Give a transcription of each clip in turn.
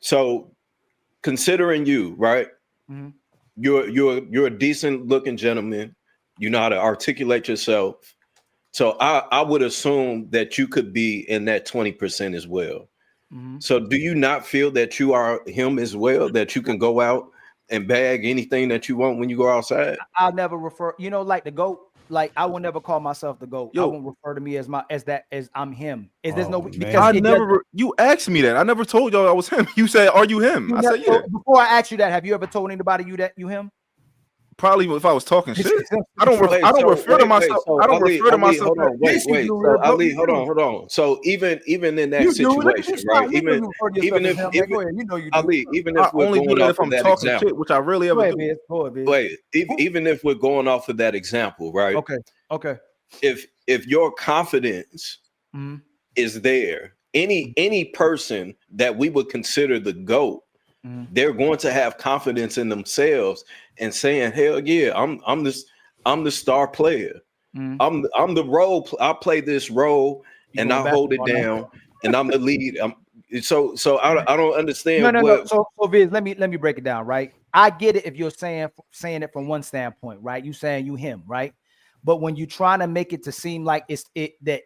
So considering you, right? Mm-hmm. You're a decent looking gentleman. You know how to articulate yourself. So I would assume that you could be in that 20% as well. Mm-hmm. So do you not feel that you are him as well? That you can go out and bag anything that you want when you go outside? I'll never refer, like the GOAT. Like I will never call myself the GOAT. I Yo, won't refer to me as I'm him. Is there's Oh no because I man. it does. never. You asked me that. I never told y'all I was him. You said, "Are you him?" I said, "Yeah." So before I ask you that, have you ever told anybody you him? Probably if I was talking shit. I don't. Wait, I don't so refer to wait, myself. so I don't Ali, refer to Ali, myself. hold on, wait, Yes, you wait. do, So bro. Ali, You do. hold on. So even in that You do. Look at situation, this. right? You know you refer to yourself Even as if him. Man. Go ahead. You know you do. Ali, even I if we're only do going that off if of I'm that talking example, shit, which I rarely Go ever ahead, do. Biz. Go ahead, Biz. wait, even if we're going off of that example, right? Okay. Okay. If your confidence Mm-hmm. is there, any person that we would consider the GOAT, Mm-hmm. they're going to have confidence in themselves and saying, "Hell yeah, I'm the star player. Mm-hmm. I'm the role. I play this role You and going I hold it basketball now? down, and I'm the lead." So I don't No, understand no, no. what. So Viz, let me break it down, right? I get it if you're saying it from one standpoint, right? You saying you him, right? But when you're trying to make it to seem like that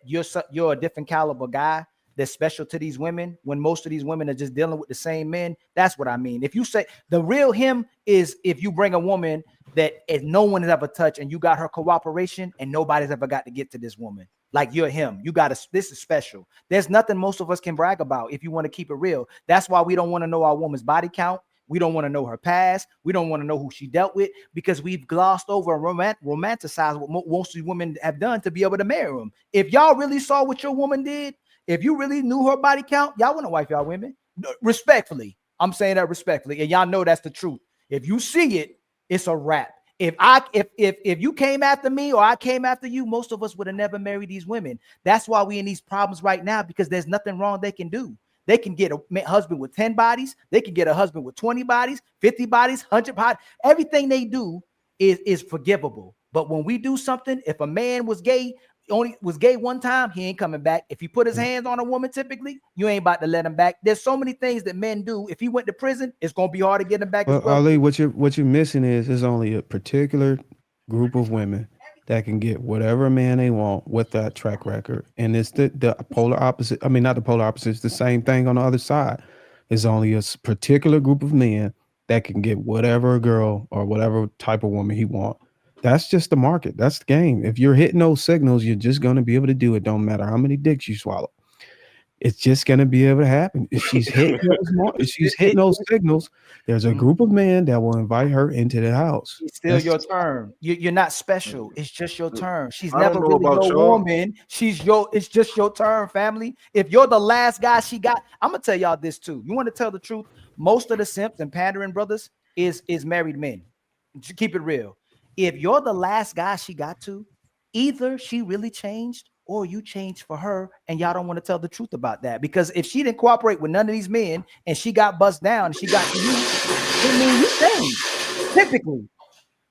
you're a different caliber guy that's special to these women, when most of these women are just dealing with the same men, that's what I mean. If you say the real him is if you bring a woman that no one has ever touched and you got her cooperation and nobody's ever got to get to this woman. Like you're him. This is special. There's nothing most of us can brag about if you want to keep it real. That's why we don't want to know our woman's body count. We don't want to know her past. We don't want to know who she dealt with because we've glossed over and romanticized what most of these women have done to be able to marry them. If y'all really saw what your woman did, if you really knew her body count, y'all wouldn't wife y'all women. Respectfully. I'm saying that respectfully. And y'all know that's the truth. If you see it, it's a wrap. If you came after me or I came after you, most of us would have never married these women. That's why we in these problems right now, because there's nothing wrong they can do. They can get a husband with 10 bodies. They can get a husband with 20 bodies, 50 bodies, 100 bodies. Everything they do is forgivable. But when we do something, if a man was gay one time, he ain't coming back. If he put his hands on a woman, typically, you ain't about to let him back. There's so many things that men do. If he went to prison, it's gonna be hard to get him back as well. Ali, what you're missing is there's only a particular group of women that can get whatever man they want with that track record, and it's the polar opposite. I mean, not the polar opposite. It's the same thing on the other side. There's only a particular group of men that can get whatever girl or whatever type of woman he want. That's just the market. That's the game. If you're hitting those signals, you're just going to be able to do it. Don't matter how many dicks you swallow. It's just going to be able to happen. If she's hitting those signals, there's a group of men that will invite her into the house. It's still your turn. You're not special. It's just your turn. She's I never don't know really about your y'all. woman. It's just your turn, family. If you're the last guy she got, I'm gonna tell y'all this too. You want to tell the truth? Most of the simps and pandering brothers is married men. Keep it real. If you're the last guy she got to, either she really changed or you changed for her, and y'all don't want to tell the truth about that. Because if she didn't cooperate with none of these men and she got buzzed down and she got to you, it means you changed. Typically,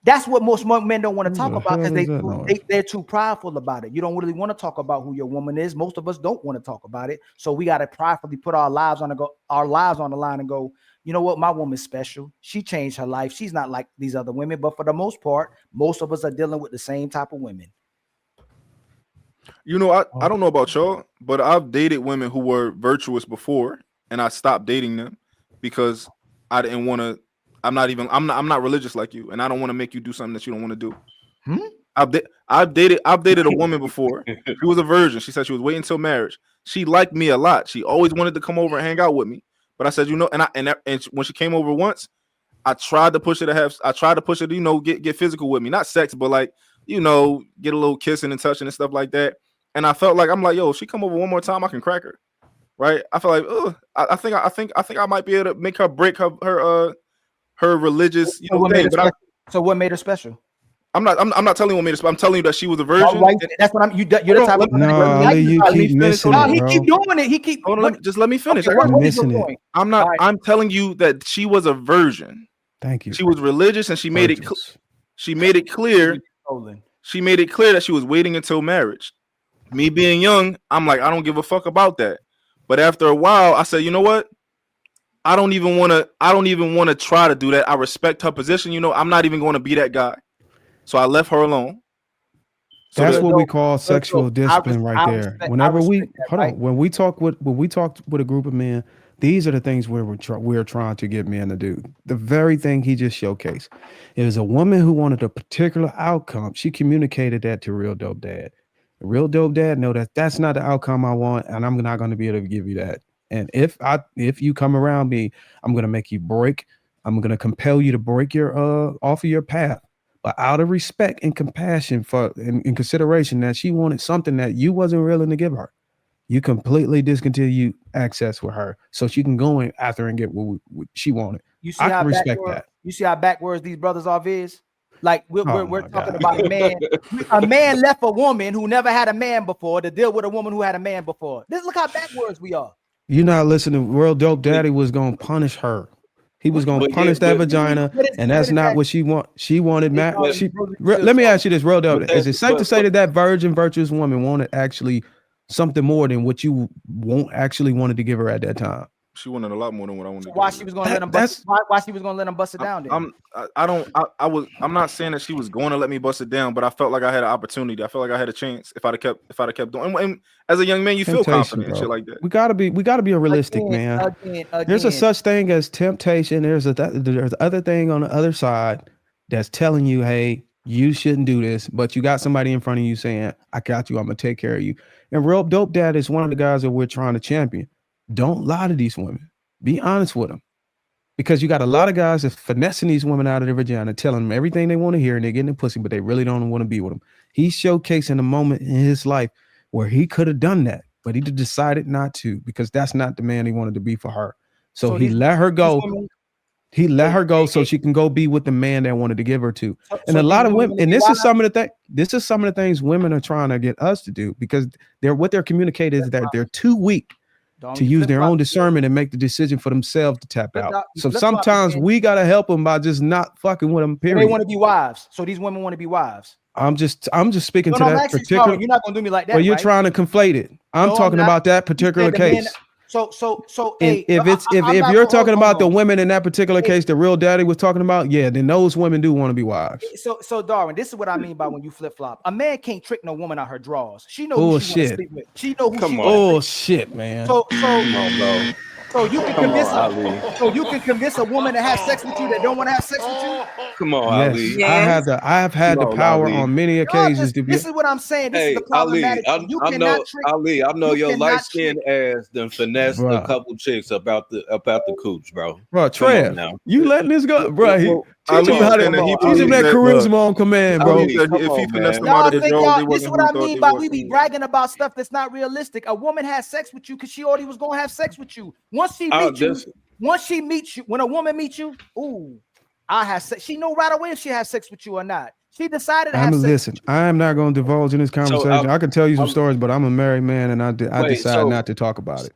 that's what most men don't want to talk about because they're too prideful about it. You don't really want to talk about who your woman is. Most of us don't want to talk about it. So we got to pridefully put our lives on the line and go, you know what? My woman's special. She changed her life. She's not like these other women. But for the most part, most of us are dealing with the same type of women. You know, I don't know about y'all, but I've dated women who were virtuous before, and I stopped dating them because I didn't want to. I'm not religious like you, and I don't want to make you do something that you don't want to do. I've dated a woman before. She was a virgin. She said she was waiting until marriage. She liked me a lot. She always wanted to come over and hang out with me. But I said, you know, and when she came over once, I tried to push her to, you know, get physical with me, not sex, but like, you know, get a little kissing and touching and stuff like that. And I felt like I'm like, yo, if she come over one more time, I can crack her, right? I feel like, oh, I think I might be able to make her break her religious, you know, thing. So what made her special? I'm not telling you what made her special. I'm telling you that she was a virgin. Right. That's what you're the type of no, you keep missing it, he bro. keep doing it. He keep just let me finish. Okay, what is your point? I'm not. Right. I'm telling you that she was a virgin. Thank you. She was religious, and she made it clear. She made it clear that she was waiting until marriage. Me being young, I'm like, I don't give a fuck about that. But after a while, I said, you know what? I don't even want to try to do that. I respect her position. You know, I'm not even going to be that guy. So I left her alone. So That's that, what we call sexual discipline right I there. respect- Whenever I we respect that, hold right? on, when we talk with a group of men, these are the things where we're trying to get men to do. The very thing he just showcased. It was a woman who wanted a particular outcome. She communicated that to Real Dope Dad. Real Dope Dad know that that's not the outcome I want, and I'm not going to be able to give you that. And if you come around me, I'm going to make you break. I'm going to compel you to break your off of your path. But out of respect and compassion for in consideration that she wanted something that you wasn't willing to give her, you completely discontinue access with her so she can go in after and get what she wanted. You see I how can respect backwards, that. You see how backwards these brothers are, Viz? Like we're my talking God. about a man. A man left a woman who never had a man before to deal with a woman who had a man before. Look how backwards we are. You're not listening. Real Dope Daddy was gonna punish her. He was gonna punish that vagina, and that's not what she want. She wanted let me ask you this, Real Dope. Is it safe to say that virgin, virtuous woman wanted actually something more than what you actually wanted to give her at that time? she wanted a lot more than what I wanted. Why she was gonna let him bust? Why she was gonna let him bust it down? Then I'm not saying that she was going to let me bust it down, but I felt like I had an opportunity. I felt like I had a chance if I'd have kept doing. And as a young man, you feel confident and shit like that. We gotta be a realistic man. There's a such thing as temptation. There's other thing on the other side that's telling you, hey, you shouldn't do this, but you got somebody in front of you saying, I got you, I'm gonna take care of you. And Real Dope Dad is one of the guys that we're trying to champion. Don't lie to these women. Be honest with them. Because you got a lot of guys that's finessing these women out of their vagina, telling them everything they want to hear, and they're getting the pussy, but they really don't want to be with them. He's showcasing a moment in his life where he could have done that, but he decided not to, because that's not the man he wanted to be for her. So he let her go. He let her go so she can go be with the man that wanted to give her to. And a lot of women, and this is some of the things women are trying to get us to do, because what they're communicating is that they're too weak to use their own discernment and make the decision for themselves to tap out. So sometimes we got to help them by just not fucking with them, period. They want to be wives. So these women want to be wives. I'm just speaking to that particular. You're not gonna do me like that. Well, you're trying to conflate it. I'm talking about that particular case. So if you're talking about the women in that particular case, the Real Daddy was talking about, yeah, then those women do want to be wives. So Darwin, this is what I mean by when you flip flop. A man can't trick no woman out her drawers. She knows who she wants to sleep with. She knows who she wants. Shit, man. So come on, bro. So you can convince a woman to have sex with you that don't want to have sex with you. Come on, Ali. Yes. I have had the power on many occasions to be. This is what I'm saying. This is the problematic. I know your light skinned ass done finessed a couple chicks about the cooch, bro. Bro, Trev, you letting this go, bro? Teach him how to teach him that charisma on command, bro. If he finessed them Y'all out of the think draws, this is what I mean by we be bragging about stuff that's not realistic. A woman has sex with you because she already was gonna have sex with you. Once she meets you, when a woman meets you, ooh, I have sex. She know right away if she has sex with you or not. She decided to have sex. Listen, I am not going to divulge in this conversation. I can tell you some stories, but I'm a married man, and I decide not to talk about it.